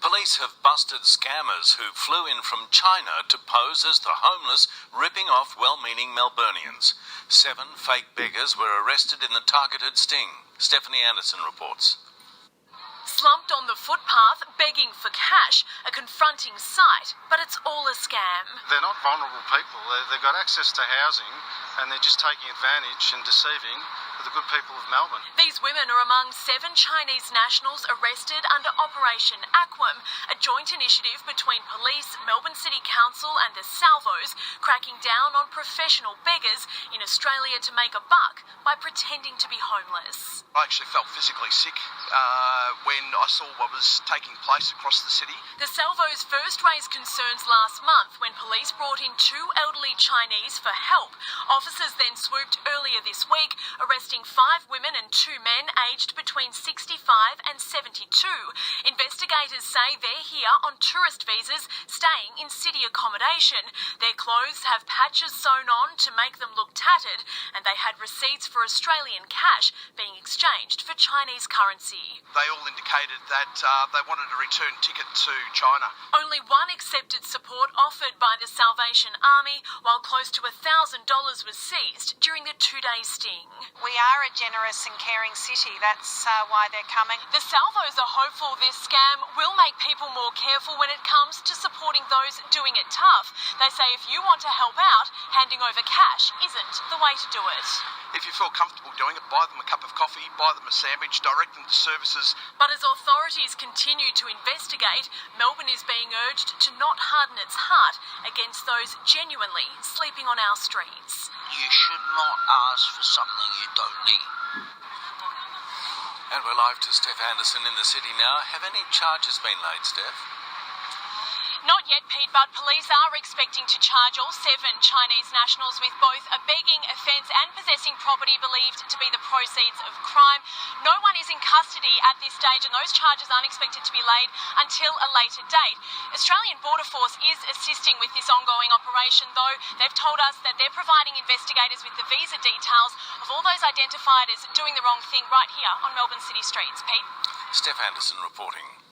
Police have busted scammers who flew in from China to pose as the homeless, ripping off well-meaning Melburnians. 7 fake beggars were arrested in the targeted sting. Stephanie Anderson reports. Slumped on the footpath, begging for cash, a confronting sight, but it's all a scam. They're not vulnerable people. They've got access to housing and they're just taking advantage and deceiving the good people of Melbourne. These women are among 7 Chinese nationals arrested under Operation Aquam, a joint initiative between police, Melbourne City Council and the Salvos, cracking down on professional beggars in Australia to make a buck by pretending to be homeless. I actually felt physically sick when I saw what was taking place across the city. The Salvos first raised concerns last month when police brought in 2 elderly Chinese for help. Officers then swooped earlier this week, arresting 5 women and 2 men aged between 65 and 72. Investigators say they're here on tourist visas, staying in city accommodation. Their clothes have patches sewn on to make them look tattered, and they had receipts for Australian cash being exchanged for Chinese currency. They all indicated that they wanted a return ticket to China. Only one accepted support offered by the Salvation Army, while close to $1,000 was seized during the 2-day sting. We are a generous and caring city. That's why they're coming. The Salvos are hopeful this scam will make people more careful when it comes to supporting those doing it tough. They say if you want to help out, handing over cash isn't the way to do it. If you feel comfortable doing it, buy them a cup of coffee, buy them a sandwich, direct them to services. But as authorities continue to investigate, Melbourne is being urged to not harden its heart against those genuinely sleeping on our streets. You should not ask for something you don't need. And we're live to Steph Anderson in the city now. Have any charges been laid, Steph? Not yet, Pete, but police are expecting to charge all 7 Chinese nationals with both a begging offence and possessing property believed to be the proceeds of crime. No one is in custody at this stage, and those charges aren't expected to be laid until a later date. Australian Border Force is assisting with this ongoing operation, though they've told us that they're providing investigators with the visa details of all those identified as doing the wrong thing right here on Melbourne city streets. Pete? Steph Anderson reporting.